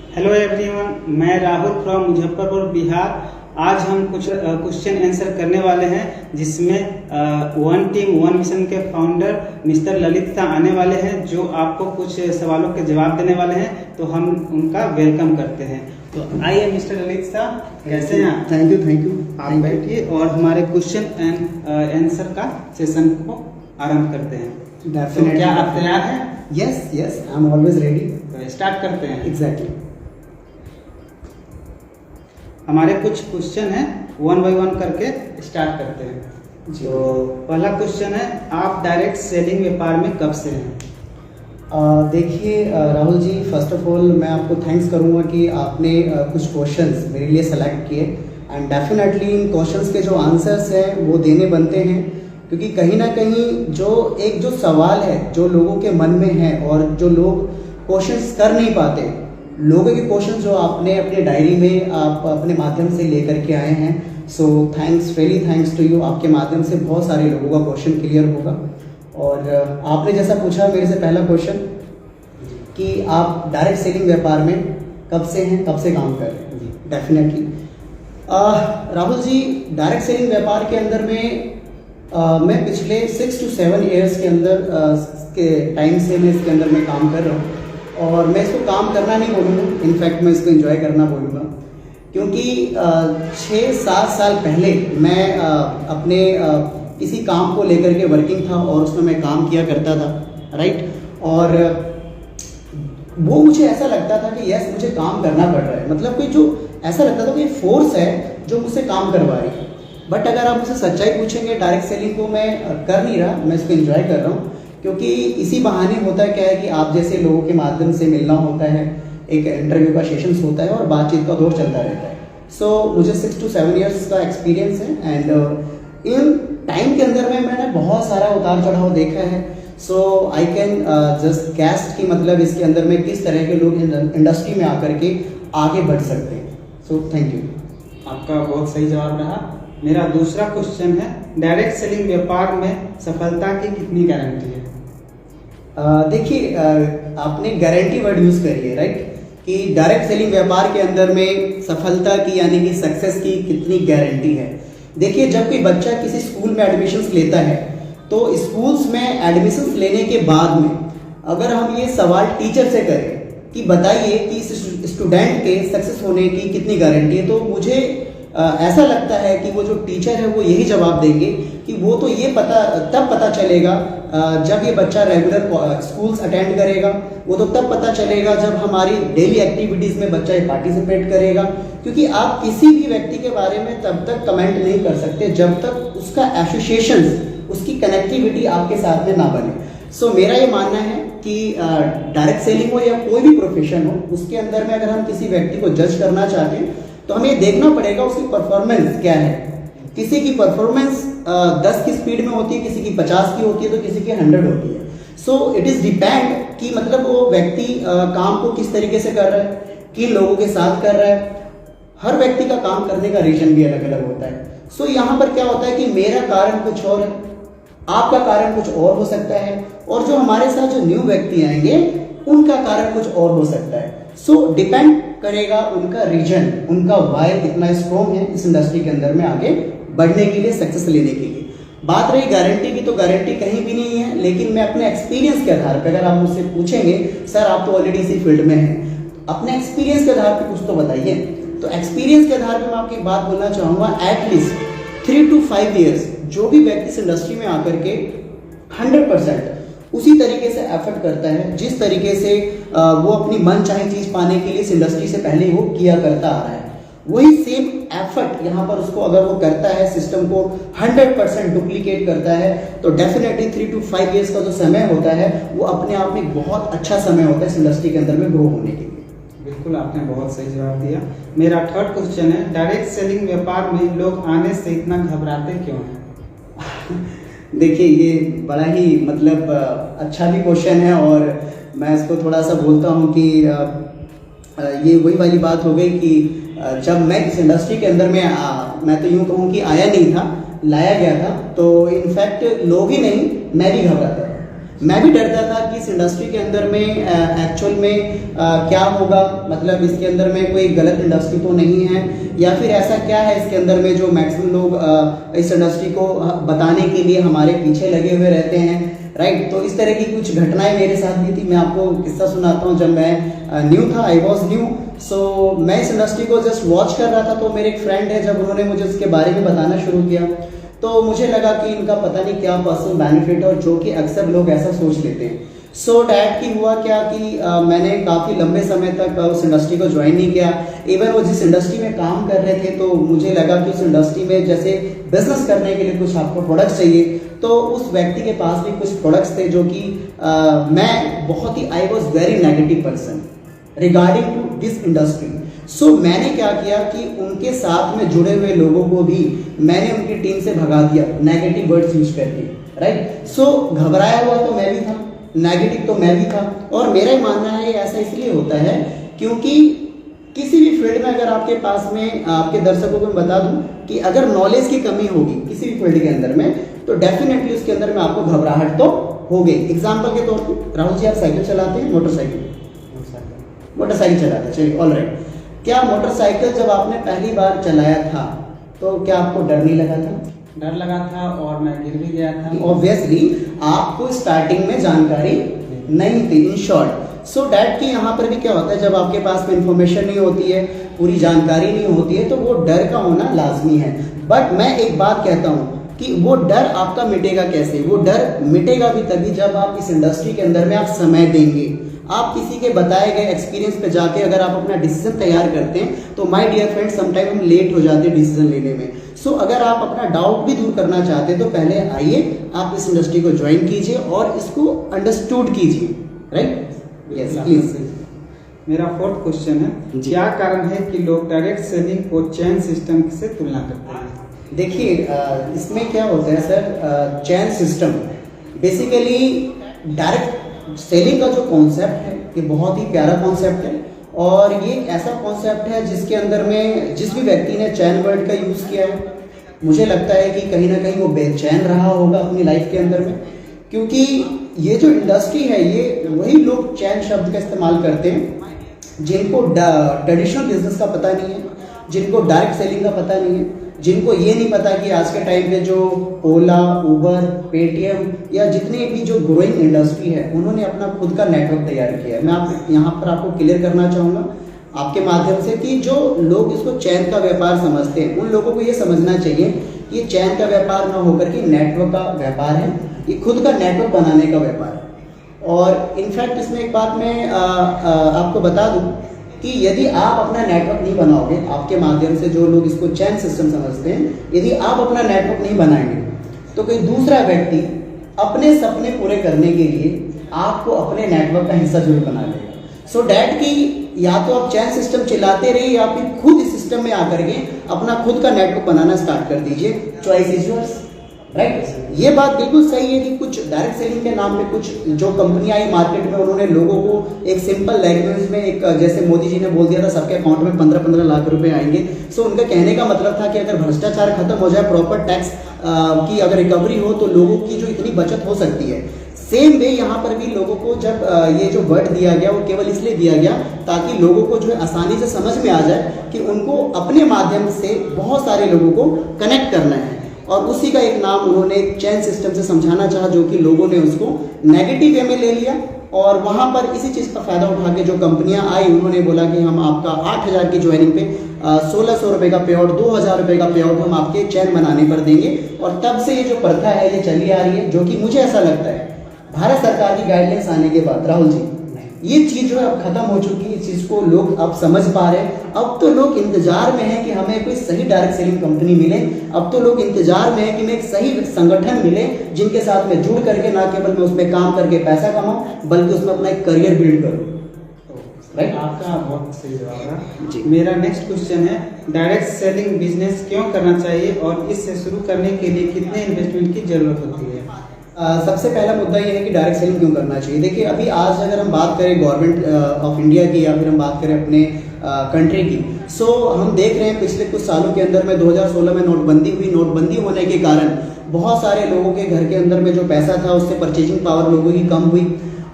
Hello everyone, मैं Rahul from Muzaffarpur Bihar. आज हम कुछ क्वेश्चन आंसर करने वाले हैं, जिसमें वन टीम वन मिशन के फाउंडर मिस्टर ललित शाह आने वाले हैं, जो आपको कुछ सवालों के जवाब देने वाले हैं। तो हम उनका वेलकम करते हैं। तो आइए मिस्टर ललित शाह, कैसे हैं आप? Thank you. आप बैठिए और हमारे क्वेश्चन एंड आंसर का सेशन को आरंभ करते हैं। तो क्या आप तैयार हैं? Yes, I am always ready. तो स्टार्ट करते हैं। एग्जैक्टली। हमारे कुछ क्वेश्चन हैं, वन बाय वन करके स्टार्ट करते हैं। तो पहला क्वेश्चन है, आप डायरेक्ट सेलिंग व्यापार में कब से हैं? देखिए Rahul ji, first of all मैं आपको थैंक्स करूंगा कि आपने कुछ क्वेश्चंस मेरे लिए सेलेक्ट किए, एंड डेफिनेटली इन क्वेश्चंस के जो आंसर्स हैं वो देने बनते हैं, क्योंकि कहीं ना कहीं जो सवाल है जो लोगों के मन में है और जो लोग क्वेश्चंस कर नहीं पाते, लोगों के क्वेश्चन जो आपने अपने डायरी में आप अपने माध्यम से लेकर के आए हैं, so thanks, really thanks to you. आपके माध्यम से बहुत सारे लोगों का क्वेश्चन क्लियर होगा। और आपने जैसा पूछा मेरे से पहला क्वेश्चन कि आप डायरेक्ट सेलिंग व्यापार में कब से हैं, कब से काम कर रहे हैं? Definitely Rahul ji, direct selling व्यापार के अंदर में मैं पिछले 6 to 7 ईयर्स के अंदर के टाइम से मैं इसके अंदर में काम कर रहा हूँ। और मैं इसको काम करना नहीं बोलूँगा, इनफैक्ट मैं इसको एंजॉय करना बोलूँगा, क्योंकि 6-7 साल पहले मैं अपने किसी काम को लेकर के वर्किंग था और उसमें मैं काम किया करता था, राइट। और वो मुझे ऐसा लगता था कि यस, मुझे काम करना पड़ रहा है, मतलब कि जो ऐसा लगता था कि फोर्स है जो मुझसे काम करवा रही है। बट अगर आप मुझसे सच्चाई पूछेंगे, डायरेक्ट सेलिंग को मैं कर नहीं रहा, मैं इसको एंजॉय कर रहा हूँ, क्योंकि इसी बहाने होता है क्या है कि आप जैसे लोगों के माध्यम से मिलना होता है, एक इंटरव्यू का सेशंस होता है और बातचीत का दौर चलता रहता है। सो मुझे 6 to 7 ईयर्स का एक्सपीरियंस है, एंड इन टाइम के अंदर में मैंने बहुत सारा उतार चढ़ाव देखा है। सो आई कैन जस्ट गैस कि मतलब इसके अंदर में किस तरह के लोग इंडस्ट्री में आकर के आगे बढ़ सकते हैं। So thank you. आपका बहुत सही जवाब रहा। मेरा दूसरा क्वेश्चन है, डायरेक्ट सेलिंग व्यापार में सफलता की कितनी गारंटी है? देखिए, आपने गारंटी वर्ड यूज करी है, राइट, कि डायरेक्ट सेलिंग व्यापार के अंदर में सफलता की यानी कि सक्सेस की कितनी गारंटी है। देखिए, जब कोई बच्चा किसी स्कूल में एडमिशन्स लेता है, तो स्कूल्स में एडमिशन्स लेने के बाद में अगर हम ये सवाल टीचर से करें कि बताइए कि इस स्टूडेंट के सक्सेस होने की कितनी गारंटी है, तो मुझे ऐसा लगता है कि वो जो टीचर है वो यही जवाब देंगे कि वो तो ये तब पता चलेगा जब ये बच्चा रेगुलर स्कूल्स अटेंड करेगा, वो तो तब पता चलेगा जब हमारी डेली एक्टिविटीज में बच्चा ये पार्टिसिपेट करेगा। क्योंकि आप किसी भी व्यक्ति के बारे में तब तक कमेंट नहीं कर सकते जब तक उसका एसोसिएशन, उसकी कनेक्टिविटी आपके साथ में ना बने। सो मेरा ये मानना है कि डायरेक्ट सेलिंग हो या कोई भी प्रोफेशन हो, उसके अंदर में अगर हम किसी व्यक्ति को जज करना चाहते हैं तो हमें देखना पड़ेगा उसकी परफॉर्मेंस क्या है। किसी की परफॉर्मेंस 10 की स्पीड में होती है, किसी की 50 की होती है, तो किसी की 100 होती है। सो इट इज डिपेंड कि मतलब वो व्यक्ति काम को किस तरीके से कर रहा है, किन लोगों के साथ कर रहा है। हर व्यक्ति का काम करने का रीजन भी अलग अलग होता है। सो यहाँ पर क्या होता है कि मेरा कारण कुछ और है, आपका कारण कुछ और हो सकता है, और जो हमारे साथ जो न्यू व्यक्ति आएंगे उनका कारण कुछ और हो सकता है। सो डिपेंड करेगा उनका रीजन, उनका वाई कितना स्ट्रॉन्ग है इस इंडस्ट्री के अंदर में आगे बढ़ने के लिए, सक्सेस लेने के लिए। बात रही गारंटी की, तो गारंटी कहीं भी नहीं है, लेकिन मैं अपने एक्सपीरियंस के आधार पर, अगर आप मुझसे पूछेंगे सर आप तो ऑलरेडी इसी फील्ड में हैं, अपने एक्सपीरियंस के आधार पर कुछ तो बताइए। तो एक्सपीरियंस के आधार पर मैं आपकी बात बोलना चाहूँगा, एटलीस्ट 3 to 5 ईयर्स जो भी व्यक्ति इस इंडस्ट्री में आकर के 100% उसी तरीके से एफर्ट करता है जिस तरीके से वो अपनी मन चाहे चीज पाने के लिए इस इंडस्ट्री से पहले वो किया करता आ रहा है, वही सेम एफर्ट यहाँ पर उसको अगर वो करता है, सिस्टम को 100% डुप्लीकेट करता है, तो डेफिनेटली 3 to 5 ईयर्स का जो समय होता है वो अपने आप में बहुत अच्छा समय होता है इस इंडस्ट्री के अंदर में ग्रो होने के लिए। बिल्कुल, आपने बहुत सही जवाब दिया। मेरा थर्ड क्वेश्चन है, डायरेक्ट सेलिंग व्यापार में लोग आने से इतना घबराते क्यों हैं? देखिए, ये बड़ा ही मतलब अच्छा भी क्वेश्चन है, और मैं इसको थोड़ा सा बोलता हूँ कि ये वही वाली बात हो गई कि जब मैं इस इंडस्ट्री के अंदर में मैं तो यूँ कहूँ कि आया नहीं था, लाया गया था, तो इनफैक्ट लोग ही नहीं, मैं भी घबराता था। मैं भी डरता था कि इस इंडस्ट्री के अंदर में एक्चुअल में क्या होगा, मतलब इसके अंदर में कोई गलत इंडस्ट्री तो नहीं है, या फिर ऐसा क्या है इसके अंदर में जो मैक्सिमम लोग इस इंडस्ट्री को बताने के लिए हमारे पीछे लगे हुए रहते हैं, राइट। तो इस तरह की कुछ घटनाएं मेरे साथ भी थी। मैं आपको किस्सा सुनाता हूँ। जब मैं न्यू था, आई वॉज न्यू, सो मैं इस इंडस्ट्री को जस्ट वॉच कर रहा था, तो मेरे एक फ्रेंड है, जब उन्होंने मुझे इसके बारे में बताना शुरू किया तो मुझे लगा कि इनका पता नहीं क्या पर्सनल बेनिफिट है, और जो कि अक्सर लोग ऐसा सोच लेते हैं। सो डैट की हुआ क्या कि मैंने काफ़ी लंबे समय तक उस इंडस्ट्री को ज्वाइन नहीं किया। इवन वो जिस इंडस्ट्री में काम कर रहे थे, तो मुझे लगा कि उस इंडस्ट्री में जैसे बिजनेस करने के लिए कुछ आपको प्रोडक्ट्स चाहिए, तो उस व्यक्ति के पास भी कुछ प्रोडक्ट्स थे जो कि मैं बहुत ही I was very negative person regarding to this industry. So मैंने क्या किया कि उनके साथ में जुड़े हुए लोगों को भी मैंने उनकी टीम से भगा दिया नेगेटिव वर्ड्स यूज करके, राइट। सो घबराया हुआ तो मैं भी था, नेगेटिव तो मैं भी था, और मेरा ही मानना है ऐसा इसलिए होता है क्योंकि किसी भी फील्ड में अगर आपके पास में, आपके दर्शकों को मैं बता दूं कि अगर नॉलेज की कमी होगी किसी भी फील्ड के अंदर में, तो डेफिनेटली उसके अंदर में आपको घबराहट तो होगी। एग्जाम्पल के तौर पर राहुल जी, आप साइकिल चलाते हैं, मोटरसाइकिल चलाते हैं, चलिए ऑल राइट। क्या मोटरसाइकिल जब आपने पहली बार चलाया था तो क्या आपको डर नहीं लगा था? डर लगा था और मैं गिर भी गया था। ऑब्वियसली आपको स्टार्टिंग में जानकारी नहीं थी, इन शॉर्ट। सो डैट कि यहाँ पर भी क्या होता है, जब आपके पास में इंफॉर्मेशन नहीं होती है, पूरी जानकारी नहीं होती है, तो वो डर का होना लाजमी है। बट मैं एक बात कहता हूँ कि वो डर आपका मिटेगा कैसे? वो डर मिटेगा भी तभी जब आप इस इंडस्ट्री के अंदर में आप समय देंगे। आप किसी के बताए गए एक्सपीरियंस पे जाके अगर आप अपना डिसीजन तैयार करते हैं, तो माय डियर फ्रेंड्स समटाइम हम लेट हो जाते हैं डिसीजन लेने में। सो अगर आप अपना डाउट भी दूर करना चाहते हैं, तो पहले आइए आप इस इंडस्ट्री को ज्वाइन कीजिए और इसको अंडरस्टूड कीजिए, राइट। Yes please. मेरा फोर्थ क्वेश्चन है, क्या कारण है कि लोग डायरेक्ट सेलिंग को चेन सिस्टम से तुलना करते हैं? देखिए इसमें क्या होता है sir, chain system basically direct selling का जो कॉन्सेप्ट है ये बहुत ही प्यारा कॉन्सेप्ट है, और ये ऐसा कॉन्सेप्ट है जिसके अंदर में जिस भी व्यक्ति ने चैन वर्ड का यूज़ किया है, मुझे लगता है कि कहीं ना कहीं वो बेचैन रहा होगा अपनी लाइफ के अंदर में, क्योंकि ये जो इंडस्ट्री है ये वही लोग चैन शब्द का इस्तेमाल करते हैं जिनको ट्रेडिशनल बिजनेस का पता नहीं है, जिनको डायरेक्ट सेलिंग का पता नहीं है, जिनको ये नहीं पता कि आज के टाइम पे जो ओला, उबर, पेटीएम या जितने भी जो ग्रोइंग इंडस्ट्री है, उन्होंने अपना खुद का नेटवर्क तैयार किया है। मैं आप यहाँ पर आपको क्लियर करना चाहूँगा आपके माध्यम से कि जो लोग इसको चैन का व्यापार समझते हैं, उन लोगों को ये समझना चाहिए कि ये चैन का व्यापार ना होकर के नेटवर्क का व्यापार है, ये खुद का नेटवर्क बनाने का व्यापार है। और इनफैक्ट इसमें एक बात मैं आपको बता दूँ कि यदि आप अपना नेटवर्क नहीं बनाओगे, आपके माध्यम से जो लोग इसको चैन सिस्टम समझते हैं, यदि आप अपना नेटवर्क नहीं बनाएंगे, तो कोई दूसरा व्यक्ति अपने सपने पूरे करने के लिए आपको अपने नेटवर्क का हिस्सा जरूर बना लेगा। सो डैट कि या तो आप चैन सिस्टम चलाते रहिए या फिर खुद इस सिस्टम में आकर के अपना खुद का नेटवर्क बनाना स्टार्ट कर दीजिए। Choice is yours, right. ये बात बिल्कुल सही है कि कुछ डायरेक्ट सेलिंग के नाम पे कुछ जो कंपनी आई मार्केट में, उन्होंने लोगों को एक सिंपल लैंग्वेज में, एक जैसे मोदी जी ने बोल दिया था सबके अकाउंट में 15-15 लाख रुपए आएंगे। सो उनका कहने का मतलब था कि अगर भ्रष्टाचार खत्म हो जाए, प्रॉपर टैक्स की अगर रिकवरी हो, तो लोगों की जो इतनी बचत हो सकती है। सेम वे यहाँ पर भी लोगों को जब ये जो वर्ड दिया गया वो केवल इसलिए दिया गया ताकि लोगों को जो है आसानी से समझ में आ जाए कि उनको अपने माध्यम से बहुत सारे लोगों को कनेक्ट करना है, और उसी का एक नाम उन्होंने चैन सिस्टम से समझाना चाहा, जो कि लोगों ने उसको नेगेटिव वे में ले लिया। और वहाँ पर इसी चीज़ का फायदा उठा के जो कंपनियां आई, उन्होंने बोला कि हम आपका 8,000 की ज्वाइनिंग पे 1,600 रुपये का पे आउट, 2,000 रुपये का पे आउट हम आपके चैन बनाने पर देंगे। और तब से ये जो प्रथा है ये चली आ रही है, जो कि मुझे ऐसा लगता है भारत सरकार की गाइडलाइंस आने के बाद राहुल जी ये चीज़ जो है अब खत्म हो चुकी है। इस चीज़ को लोग अब समझ पा रहे हैं। अब तो लोग इंतजार में हैं कि हमें कोई सही डायरेक्ट सेलिंग कंपनी मिले। अब तो लोग इंतजार में हैं कि मैं एक सही संगठन मिले जिनके साथ मैं जुड़ करके ना केवल मैं उसमें काम करके पैसा कमाऊं, बल्कि उसमें अपना एक करियर बिल्ड करूं। राइट, आपका बहुत सही जवाब है जी। मेरा नेक्स्ट क्वेश्चन है, डायरेक्ट सेलिंग बिजनेस क्यों करना चाहिए और इससे शुरू करने के लिए कितने इन्वेस्टमेंट की जरूरत होती है? सबसे पहला मुद्दा ये है कि डायरेक्ट सेलिंग क्यों करना चाहिए। देखिए अभी आज अगर हम बात करें गवर्नमेंट ऑफ इंडिया की या फिर हम बात करें अपने कंट्री की, सो हम देख रहे हैं पिछले कुछ सालों के अंदर में 2016 में नोटबंदी हुई। नोटबंदी होने के कारण बहुत सारे लोगों के घर के अंदर में जो पैसा था उससे परचेजिंग पावर लोगों की कम हुई।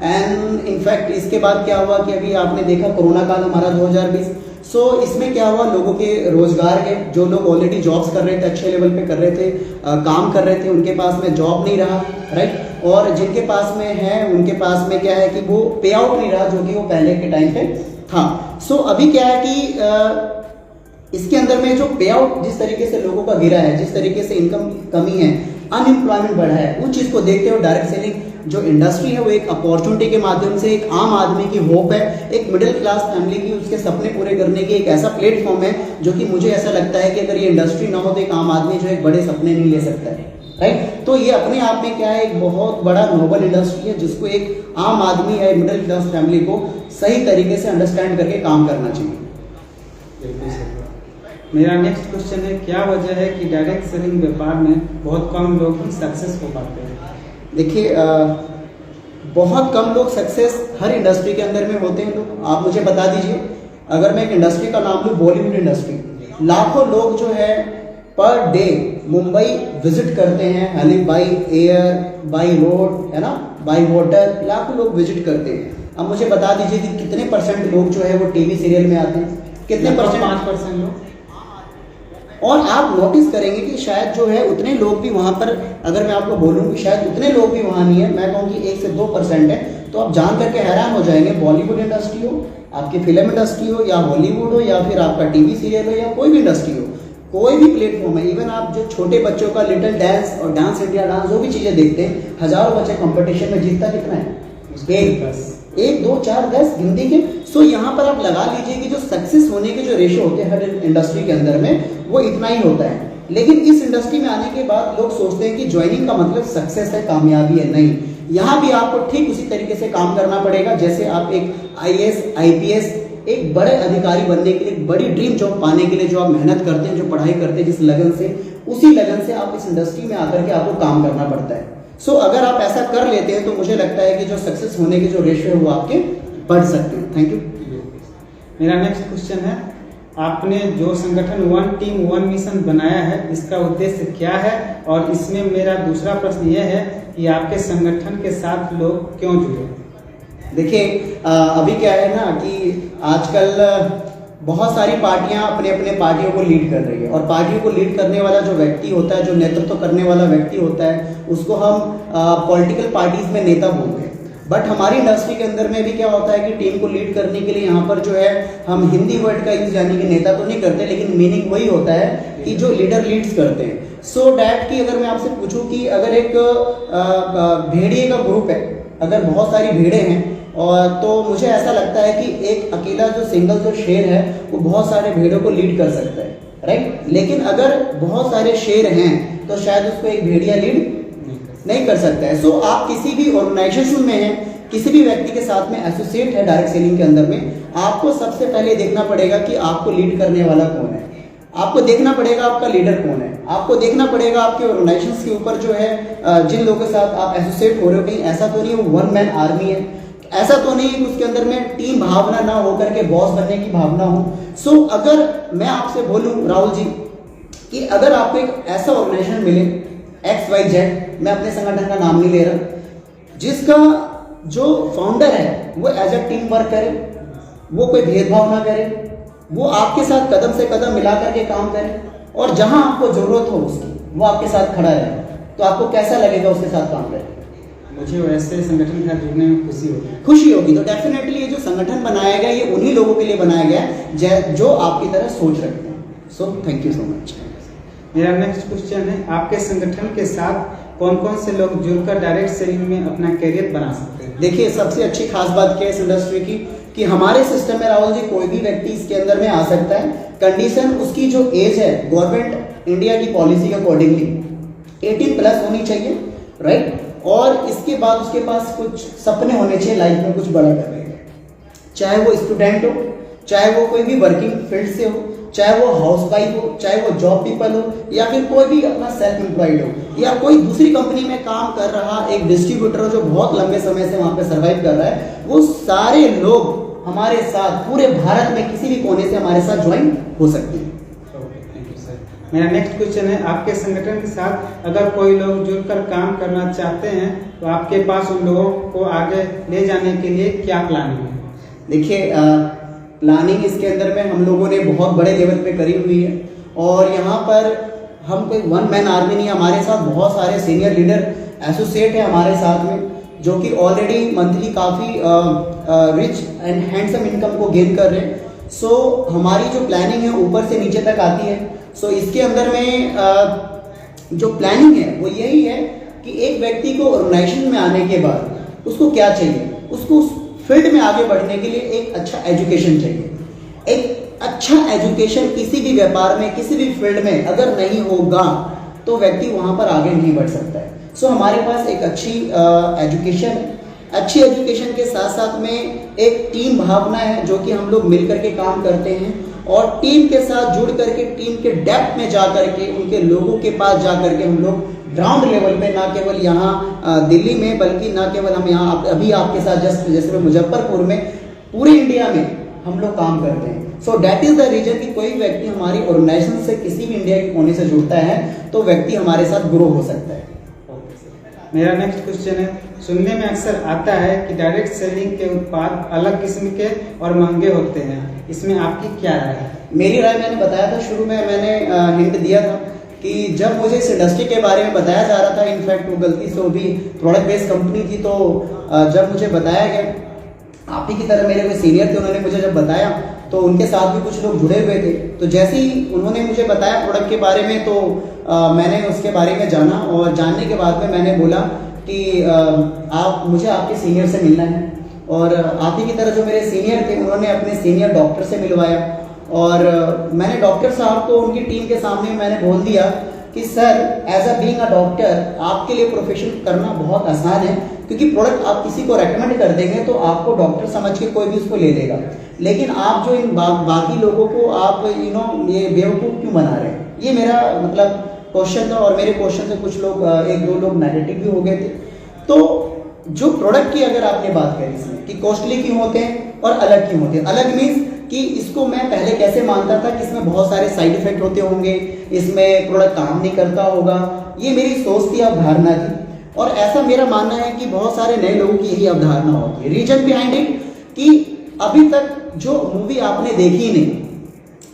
एंड इनफैक्ट इसके बाद क्या हुआ कि अभी आपने देखा कोरोना काल हमारा 2020, सो इसमें क्या हुआ, लोगों के रोजगार के जो लोग ऑलरेडी जॉब्स कर रहे थे, अच्छे लेवल पे कर रहे थे, काम कर रहे थे, उनके पास में जॉब नहीं रहा, राइट। और जिनके पास में है उनके पास में क्या है कि वो पे आउट नहीं रहा जो कि वो पहले के टाइम पे था। सो अभी क्या है कि इसके अंदर में जो पे आउट जिस तरीके से लोगों का गिरा है, जिस तरीके से इनकम कमी है, अनएम्प्लॉयमेंट बढ़ा है, उस चीज को देखते हुए डायरेक्ट सेलिंग जो इंडस्ट्री है वो एक अपॉर्चुनिटी के माध्यम से एक आम आदमी की होप है, एक मिडिल क्लास फैमिली की उसके सपने पूरे करने की एक ऐसा प्लेटफॉर्म है जो कि मुझे ऐसा लगता है कि अगर ये इंडस्ट्री ना हो तो एक आम आदमी जो एक बड़े सपने नहीं ले सकता है, राइट। तो ये अपने आप में क्या है, एक बहुत बड़ा नोबल इंडस्ट्री है जिसको एक आम आदमी या मिडिल क्लास फैमिली को सही तरीके से अंडरस्टैंड करके काम करना चाहिए। मेरा नेक्स्ट क्वेश्चन है, क्या वजह है कि डायरेक्ट सेलिंग व्यापार में बहुत कम लोग ही सक्सेस हो पाते हैं? देखिए बहुत कम लोग सक्सेस हर इंडस्ट्री के अंदर में होते हैं लोग। आप मुझे बता दीजिए, अगर मैं एक इंडस्ट्री का नाम लूँ, बॉलीवुड इंडस्ट्री, लाखों लोग जो है पर डे मुंबई विजिट करते हैं, यानी बाई एयर, बाई रोड, है ना, बाई वाटर, लाखों लोग विजिट करते हैं। अब मुझे बता दीजिए कि कितने परसेंट लोग जो है वो टीवी सीरियल में आते हैं, कितने परसेंट? 5% लोग। और आप नोटिस करेंगे कि शायद जो है उतने लोग भी वहां पर, अगर मैं आपको बोलूं कि शायद उतने लोग भी वहां नहीं है, मैं कहूँ कि 1 से 2% है, तो आप जान करके हैरान हो जाएंगे। बॉलीवुड इंडस्ट्री हो, आपकी फिल्म इंडस्ट्री हो, या हॉलीवुड हो, या फिर आपका टीवी सीरियल हो, या कोई भी इंडस्ट्री हो, कोई भी प्लेटफॉर्म है, इवन आप जो छोटे बच्चों का लिटिल डांस और डांस इंडिया डांस जो भी चीजें देखते हैं, हजारों बच्चे कंपटीशन में जीतता कितना है? 1, 2, 4, 10 हिंदी के। सो यहाँ पर आप लगा लीजिए कि जो सक्सेस होने के जो रेशो होते हैं हर इंडस्ट्री के अंदर में, वो इतना ही होता है। लेकिन इस इंडस्ट्री में आने के बाद लोग सोचते हैं कि ज्वाइनिंग का मतलब सक्सेस है, कामयाबी है। नहीं, यहाँ भी आपको ठीक उसी तरीके से काम करना पड़ेगा जैसे आप एक IAS, IPS, एक बड़े अधिकारी बनने के लिए, बड़ी ड्रीम जॉब पाने के लिए जो आप मेहनत करते हैं, जो पढ़ाई करते हैं जिस लगन से, उसी लगन से आप इस इंडस्ट्री में आकर के आपको काम करना पड़ता है। सो अगर आप ऐसा कर लेते हैं तो मुझे लगता है कि जो सक्सेस होने के जो रेशियो है वो आपके बढ़ सकते हैं। Thank you. मेरा नेक्स्ट क्वेश्चन है, आपने जो संगठन वन टीम वन मिशन बनाया है, इसका उद्देश्य क्या है? और इसमें मेरा दूसरा प्रश्न यह है कि आपके संगठन के साथ लोग क्यों जुड़े? देखिए अभी क्या है ना कि आजकल बहुत सारी पार्टियां अपने अपने पार्टियों को लीड कर रही है, और पार्टियों को लीड करने वाला जो व्यक्ति होता है, जो नेतृत्व करने वाला व्यक्ति होता है, उसको हम पॉलिटिकल पार्टीज में नेता बोलते हैं। बट हमारी इंडस्ट्री के अंदर में भी क्या होता है कि टीम को लीड करने के लिए यहाँ पर जो है हम हिंदी वर्ड का यूज, यानी कि नेता तो नहीं करते, लेकिन मीनिंग वही होता है कि जो लीडर लीड्स करते हैं। सो डैट कि अगर मैं आपसे पूछूं कि अगर एक भेड़िए का ग्रुप है, अगर बहुत सारी भेड़े हैं, और तो मुझे ऐसा लगता है कि एक अकेला जो सिंगल जो शेर है वो बहुत सारे भेड़ों को लीड कर सकता है, राइट। लेकिन अगर बहुत सारे शेर हैं तो शायद उसको एक भेड़िया लीड नहीं कर सकता है। सो आप किसी भी ऑर्गेनाइजेशन में हैं, किसी भी व्यक्ति के साथ में एसोसिएट है डायरेक्ट सेलिंग के अंदर में, आपको सबसे पहले देखना पड़ेगा कि आपको लीड करने वाला कौन है, आपको देखना पड़ेगा आपका लीडर कौन है, आपको देखना पड़ेगा आपके ऑर्गेनाइजेशन के ऊपर जो है जिन लोगों के साथ आप एसोसिएट हो रहे हो, कहीं ऐसा तो नहीं वो वन मैन आर्मी है, ऐसा तो नहीं कि उसके अंदर में टीम भावना ना होकर के बॉस बनने की भावना हो। सो अगर मैं आपसे बोलूं राहुल जी कि अगर आपको एक ऐसा ऑर्गेनाइजेशन मिले XYZ, मैं अपने संगठन का नाम नहीं ले रहा, जिसका जो फाउंडर है वो एज अ टीम वर्क करे, वो कोई भेदभाव ना करे, वो आपके साथ कदम से कदम मिला करके काम करे, और जहां आपको जरूरत हो उसकी वो आपके साथ खड़ा रहे, तो आपको कैसा लगेगा उसके साथ काम करें? मुझे वैसे संगठन के साथ जुड़ने में खुशी होगी। तो डेफिनेटली ये जो संगठन बनाया गया ये उन्हीं लोगों के लिए बनाया गया है जो आपकी तरह सोच रखते हैं। So thank you so much. मेरा नेक्स्ट क्वेश्चन है, आपके संगठन के साथ कौन कौन से लोग जुड़कर डायरेक्ट सेलिंग में अपना कैरियर बना सकते हैं? देखिए सबसे अच्छी खास बात क्या है इस इंडस्ट्री की कि हमारे सिस्टम में राहुल जी कोई भी व्यक्ति इसके अंदर में आ सकता है। कंडीशन उसकी जो एज है गवर्नमेंट इंडिया की पॉलिसी के अकॉर्डिंगली 18+ होनी चाहिए, राइट। और इसके बाद उसके पास कुछ सपने होने चाहिए लाइफ में कुछ बड़ा करने के, चाहे वो स्टूडेंट हो, चाहे वो कोई भी वर्किंग फील्ड से हो, चाहे वो हाउसवाइफ हो, चाहे वो जॉब पीपल हो, या फिर कोई भी अपना सेल्फ एम्प्लॉयड हो, या कोई दूसरी कंपनी में काम कर रहा एक डिस्ट्रीब्यूटर हो जो बहुत लंबे समय से वहां पे सर्वाइव कर रहा है। वो सारे लोग हमारे साथ पूरे भारत में किसी भी कोने से हमारे साथ ज्वाइन हो सकते हैं। मेरा नेक्स्ट क्वेश्चन है, आपके संगठन के साथ अगर कोई लोग जुड़कर काम करना चाहते हैं तो आपके पास उन लोगों को आगे ले जाने के लिए क्या प्लानिंग है? देखिए, प्लानिंग इसके अंदर में हम लोगों ने बहुत बड़े लेवल पे करी हुई है और यहाँ पर हम कोई वन मैन आर्मी नहीं, हमारे साथ बहुत सारे सीनियर लीडर एसोसिएट है हमारे साथ में, जो कि ऑलरेडी मंथली काफ़ी रिच एंड हैंडसम इनकम को गेन कर रहे हैं। सो हमारी जो प्लानिंग है ऊपर से नीचे तक आती है। सो इसके अंदर में जो प्लानिंग है वो यही है कि एक व्यक्ति को ऑर्गेनाइजेशन में आने के बाद उसको क्या चाहिए, उसको उस फील्ड में आगे बढ़ने के लिए एक अच्छा एजुकेशन चाहिए। एक अच्छा एजुकेशन किसी भी व्यापार में, किसी भी फील्ड में अगर नहीं होगा तो व्यक्ति वहाँ पर आगे नहीं बढ़ सकता है। सो हमारे पास एक अच्छी एजुकेशन है। अच्छी एजुकेशन के साथ साथ में एक टीम भावना है, जो कि हम लोग मिलकर के काम करते हैं और टीम के साथ जुड़ करके, टीम के डेप्थ में जा करके, उनके लोगों के पास जा करके हम लोग ग्राउंड लेवल पे, ना केवल यहाँ दिल्ली में, बल्कि ना केवल हम यहाँ अभी आपके साथ जैसे मुजफ्फरपुर में, पूरे इंडिया में हम लोग काम करते हैं। So that is the reason कि कोई व्यक्ति हमारी ऑर्गेनाइजेशन से किसी भी इंडिया के कोने से जुड़ता है तो व्यक्ति हमारे साथ ग्रो हो सकता है। मेरा नेक्स्ट क्वेश्चन है, सुनने में अक्सर आता है कि डायरेक्ट सेलिंग के उत्पाद अलग किस्म के और महंगे होते हैं, इसमें आपकी क्या राय है? मेरी राय मैंने बताया था, शुरू में मैंने हिंट दिया था कि जब मुझे इस इंडस्ट्री के बारे में बताया जा रहा था, इनफैक्ट वो गलती से वो भी प्रोडक्ट बेस्ड कंपनी थी, तो जब मुझे बताया गया, आप ही की तरह मेरे कोई सीनियर थे, उन्होंने मुझे जब बताया तो उनके साथ भी कुछ लोग जुड़े हुए थे। तो जैसे ही उन्होंने मुझे बताया प्रोडक्ट के बारे में, तो मैंने उसके बारे में जाना और जानने के बाद में मैंने बोला कि मुझे आपके सीनियर से मिलना है। और आप ही की तरह जो मेरे सीनियर थे, उन्होंने अपने सीनियर डॉक्टर से मिलवाया और मैंने डॉक्टर साहब को उनकी टीम के सामने मैंने बोल दिया कि sir, as a being a doctor आपके लिए प्रोफेशन करना बहुत आसान है, क्योंकि प्रोडक्ट आप किसी को रेकमेंड कर देंगे तो आपको डॉक्टर समझ के कोई भी उसको ले लेगा, लेकिन आप जो इन बाकी लोगों को आप ये बेवकूफ़ क्यों बना रहे हैं? ये मेरा मतलब क्वेश्चन था और मेरे क्वेश्चन से कुछ लोग, एक दो लोग नेगेटिव भी हो गए थे। तो जो प्रोडक्ट की अगर आपने बात करी इसमें कि कॉस्टली क्यों होते हैं और अलग क्यों होते हैं, अलग मीन्स कि इसको मैं पहले कैसे मानता था कि इसमें बहुत सारे साइड इफेक्ट होते होंगे, इसमें प्रोडक्ट काम नहीं करता होगा, ये मेरी सोच थी, अवधारणा थी। और ऐसा मेरा मानना है कि बहुत सारे नए लोगों की यही अवधारणा होती है। रीजन बिहाइंड इट कि अभी तक जो मूवी आपने देखी नहीं,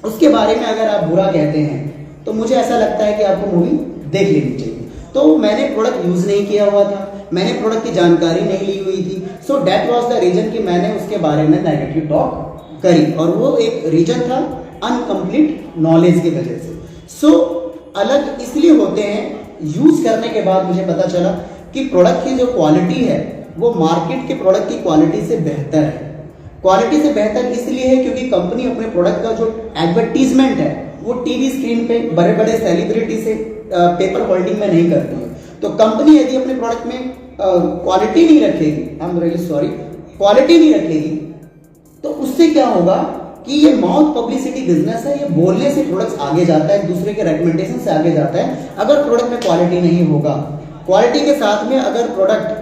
उसके बारे में अगर आप बुरा कहते हैं तो मुझे ऐसा लगता है कि आपको मूवी देख लेनी चाहिए। तो मैंने प्रोडक्ट यूज नहीं किया हुआ था, मैंने प्रोडक्ट की जानकारी नहीं ली हुई थी। So that was the reason कि मैंने उसके बारे में नेगेटिव टॉक करी, और वो एक रीजन था अनकम्प्लीट नॉलेज की वजह से। सो अलग इसलिए होते हैं, यूज करने के बाद मुझे पता चला कि प्रोडक्ट की जो क्वालिटी है वो मार्केट के प्रोडक्ट की क्वालिटी से बेहतर है। क्वालिटी से बेहतर इसलिए है क्योंकि कंपनी अपने प्रोडक्ट का जो एडवर्टीजमेंट है वो टीवी स्क्रीन पे बड़े बड़े सेलिब्रिटी से पेपर होल्डिंग में नहीं करती है। तो कंपनी यदि अपने प्रोडक्ट में क्वालिटी नहीं रखेगी, I am really sorry, quality नहीं रखेगी, तो उससे क्या होगा कि ये माउथ पब्लिसिटी बिजनेस है, ये बोलने से प्रोडक्ट्स आगे जाता है, दूसरे के रेकमेंडेशन से आगे जाता है। अगर प्रोडक्ट में क्वालिटी नहीं होगा, क्वालिटी के साथ में अगर प्रोडक्ट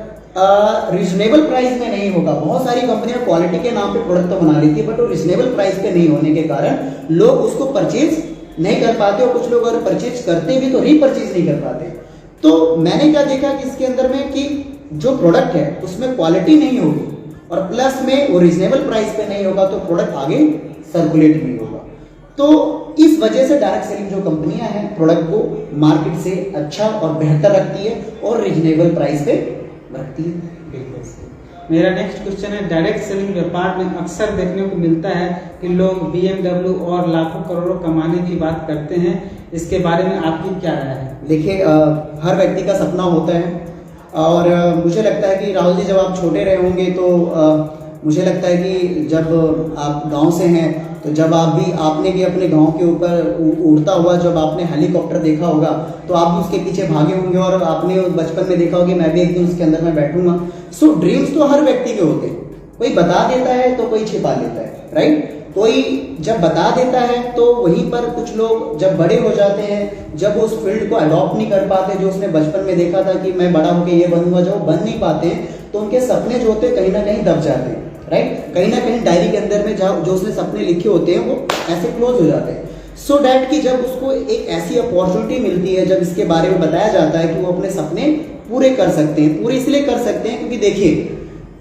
रिजनेबल प्राइस में नहीं होगा, बहुत सारी कंपनियां क्वालिटी के नाम पे प्रोडक्ट तो बना लेती है, बट वो रिजनेबल प्राइस पे नहीं होने के कारण लोग उसको परचेज नहीं कर पाते, और कुछ लोग अगर परचेज करते भी तो रीपरचेज नहीं कर पाते। तो मैंने क्या देखा कि इसके अंदर में कि जो प्रोडक्ट है उसमें क्वालिटी नहीं होगी और प्लस में वो रिजनेबल प्राइस पे नहीं होगा, तो प्रोडक्ट आगे सर्कुलेट नहीं होगा। तो इस वजह से डायरेक्ट सेलिंग जो कंपनियां हैं प्रोडक्ट को मार्केट से अच्छा और बेहतर रखती है और रिजनेबल प्राइस पे रखती है। मेरा नेक्स्ट क्वेश्चन है, डायरेक्ट सेलिंग व्यापार में अक्सर देखने को मिलता है कि लोग BMW और लाखों करोड़ों कमाने की बात करते हैं, इसके बारे में आपकी क्या राय है? देखिए, हर व्यक्ति का सपना होता है और मुझे लगता है कि राहुल जी, जब आप छोटे रहे होंगे तो मुझे लगता है कि जब आप गांव से हैं तो जब आपने भी अपने गांव के ऊपर उड़ता हुआ जब आपने हेलीकॉप्टर देखा होगा तो आप भी उसके पीछे भागे होंगे और आपने बचपन में देखा होगा कि मैं भी एक दिन उसके अंदर में बैठूंगा। सो ड्रीम्स तो हर व्यक्ति के होते हैं, कोई बता देता है तो कोई छिपा लेता है, राइट? कोई जब बता देता है तो वहीं पर कुछ लोग जब बड़े हो जाते हैं, जब उस फील्ड को अडॉप्ट नहीं कर पाते, जो उसने बचपन में देखा था कि मैं बड़ा होकर ये बनूंगा, जब बन नहीं पाते हैं तो उनके सपने जो होते हैं कहीं ना कहीं दब जाते हैं, राइट? कहीं ना कहीं डायरी के अंदर में जो उसने सपने लिखे होते हैं वो ऐसे क्लोज हो जाते हैं। सो डैट कि जब उसको एक ऐसी अपॉर्चुनिटी मिलती है, जब इसके बारे में बताया जाता है कि वो अपने सपने पूरे कर सकते हैं। पूरे इसलिए कर सकते हैं क्योंकि देखिए,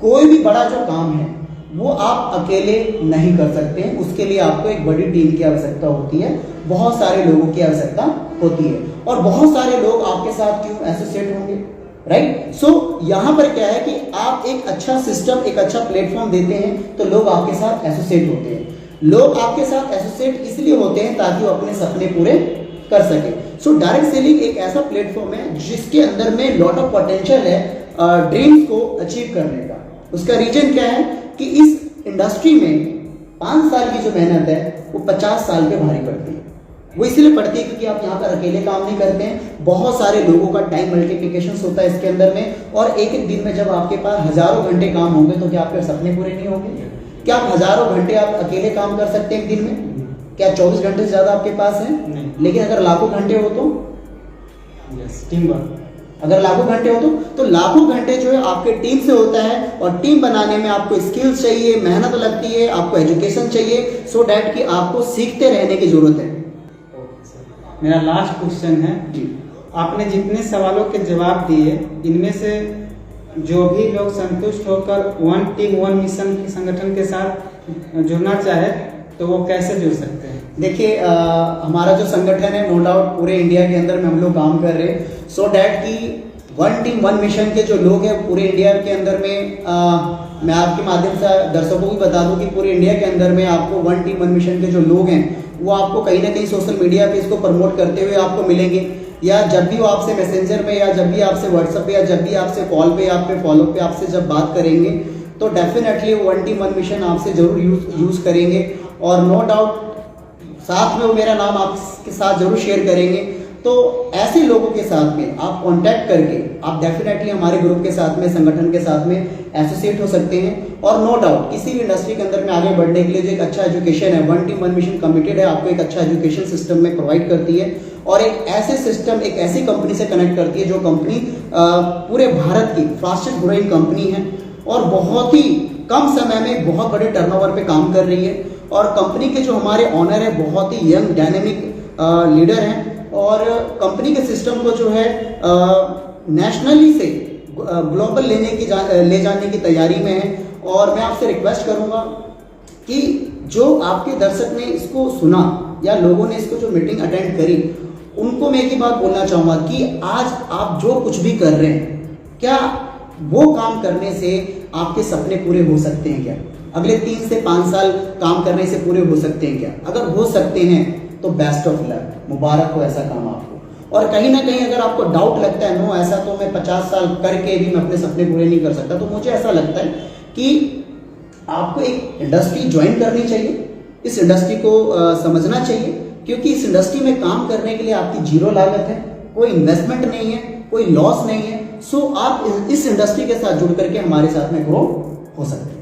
कोई भी बड़ा जो काम है वो आप अकेले नहीं कर सकते हैं, उसके लिए आपको एक बड़ी टीम की आवश्यकता होती है, बहुत सारे लोगों की आवश्यकता होती है, और बहुत सारे लोग आपके साथ क्यों एसोसिएट होंगे, राइट। सो यहाँ पर क्या है कि आप एक अच्छा सिस्टम, एक अच्छा प्लेटफॉर्म देते हैं तो लोग आपके साथ एसोसिएट होते हैं। लोग आपके साथ एसोसिएट इसलिए होते हैं ताकि वो अपने सपने पूरे कर सके। सो डायरेक्ट सेलिंग एक ऐसा प्लेटफॉर्म है जिसके अंदर में लॉट ऑफ पोटेंशियल है ड्रीम्स को अचीव करने का। उसका रीजन क्या है कि इस इंडस्ट्री में 5 साल की जो मेहनत है वो 50 साल पे भारी पड़ती है। वो इसलिए पड़ती है क्योंकि आप यहाँ पर अकेले काम नहीं करते हैं, बहुत सारे लोगों का टाइम मल्टीप्लिकेशन होता है इसके अंदर में, और एक एक दिन में जब आपके पास हजारों घंटे काम होंगे तो क्या आपके सपने पूरे नहीं होंगे? क्या आप हजारों घंटे आप अकेले काम कर सकते हैं एक दिन में? क्या 24 घंटे से ज्यादा आपके पास है? लेकिन अगर लाखों घंटे हो तो टीम वर्क, अगर लाखों घंटे हो तो लाखों घंटे जो है आपके टीम से होता है, और टीम बनाने में आपको स्किल्स चाहिए, मेहनत लगती है, आपको एजुकेशन चाहिए, सो डैट कि आपको सीखते रहने की जरूरत है। मेरा लास्ट क्वेश्चन है जी, आपने जितने सवालों के जवाब दिए, इनमें से जो भी लोग संतुष्ट होकर वन टीम वन मिशन के संगठन के साथ जुड़ना चाहे तो वो कैसे जुड़ सकते हैं? देखिए हमारा जो संगठन है, नो डाउट पूरे इंडिया के अंदर में हम लोग काम कर रहे हैं, सो डैट कि वन टीम वन मिशन के जो लोग हैं पूरे इंडिया के अंदर में, मैं आपके माध्यम से दर्शकों को भी बता दूं कि पूरे इंडिया के अंदर में आपको वन टीम वन मिशन के जो लोग हैं वो आपको कहीं ना कहीं सोशल मीडिया पे इसको प्रमोट करते हुए आपको मिलेंगे, या जब भी वो आपसे मैसेंजर में, या जब भी आपसे व्हाट्सएप पे, या जब भी आपसे कॉल पे, आप पे फॉलो पे आपसे जब बात करेंगे तो definitely one team one mission आपसे जरूर यूज करेंगे, और नो डाउट साथ में वो मेरा नाम आपके साथ जरूर शेयर करेंगे। तो ऐसे लोगों के साथ में आप कांटेक्ट करके आप डेफिनेटली हमारे ग्रुप के साथ में, संगठन के साथ में एसोसिएट हो सकते हैं, और नो डाउट किसी भी इंडस्ट्री के अंदर में आगे बढ़ने के लिए जो एक अच्छा एजुकेशन है, one team one mission committed है, आपको एक अच्छा एजुकेशन सिस्टम में प्रोवाइड करती है, और एक ऐसे सिस्टम, एक ऐसी कंपनी से कनेक्ट करती है जो कंपनी पूरे भारत की फास्टेस्ट ग्रोइंग कंपनी है, और बहुत ही कम समय में बहुत बड़े टर्नओवर पे काम कर रही है, और कंपनी के जो हमारे ऑनर है बहुत ही यंग डायनेमिक लीडर हैं, और कंपनी के सिस्टम को जो है नेशनली से ग्लोबल ले जाने की तैयारी में है। और मैं आपसे रिक्वेस्ट करूंगा कि जो आपके दर्शक ने इसको सुना या लोगों ने इसको जो मीटिंग अटेंड करी, उनको मैं एक ही बात बोलना चाहूंगा कि आज आप जो कुछ भी कर रहे हैं, क्या वो काम करने से आपके सपने पूरे हो सकते हैं? क्या अगले 3 से 5 साल काम करने से पूरे हो सकते हैं? क्या अगर हो सकते हैं तो बेस्ट ऑफ लक, मुबारक हो ऐसा काम आपको। और कहीं ना कहीं अगर आपको डाउट लगता है, नो ऐसा तो मैं 50 साल करके भी मैं अपने सपने पूरे नहीं कर सकता, तो मुझे ऐसा लगता है कि आपको एक इंडस्ट्री ज्वाइन करनी चाहिए, इस इंडस्ट्री को समझना चाहिए, क्योंकि इस इंडस्ट्री में काम करने के लिए आपकी जीरो लागत है, कोई इन्वेस्टमेंट नहीं है, कोई लॉस नहीं है। सो आप इस इंडस्ट्री के साथ जुड़ करके हमारे साथ में ग्रो हो सकते हैं।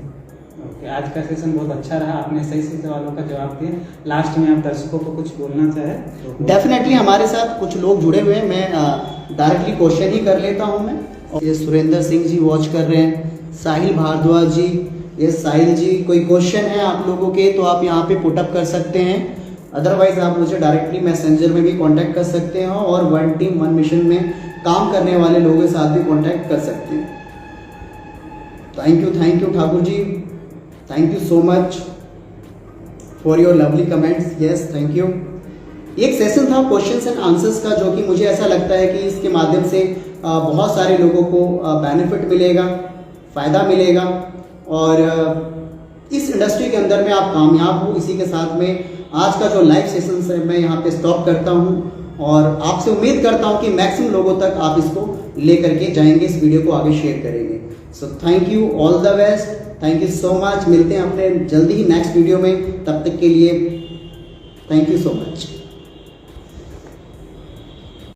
आज का सेशन बहुत अच्छा रहा, आपने सही सही सवालों का जवाब दिया। लास्ट में आप दर्शकों को कुछ बोलना चाहे तो? डेफिनेटली हमारे साथ कुछ लोग जुड़े हुए हैं, मैं डायरेक्टली क्वेश्चन ही कर लेता हूं मैं। और ये सुरेंद्र सिंह जी वॉच कर रहे हैं, साहिल भारद्वाज जी, ये साहिल जी, कोई क्वेश्चन है आप लोगों के तो आप यहाँ पे पुटअप कर सकते हैं, अदरवाइज आप मुझे डायरेक्टली मैसेंजर में भी कांटेक्ट कर सकते हैं, और वन टीम वन मिशन में काम करने वाले लोगों के साथ भी कांटेक्ट कर सकते हैं। Thank you Thakur ji, thank you so much for your lovely comments. Yes, thank you. एक सेशन था क्वेश्चंस एंड आंसर्स का, जो कि मुझे ऐसा लगता है कि इसके माध्यम से बहुत सारे लोगों को बेनिफिट मिलेगा, फ़ायदा मिलेगा, और इस इंडस्ट्री के अंदर में आप कामयाब हो। इसी के साथ में आज का जो लाइव सेशन है मैं यहाँ पे स्टॉप करता हूँ, और आपसे उम्मीद करता हूँ कि मैक्सिमम लोगों तक आप इसको ले करके जाएंगे, इस वीडियो को आगे शेयर करेंगे। So thank you, all the best, thank you so much. मिलते हैं अपने जल्दी ही नेक्स्ट वीडियो में, तब तक के लिए थैंक यू सो मच।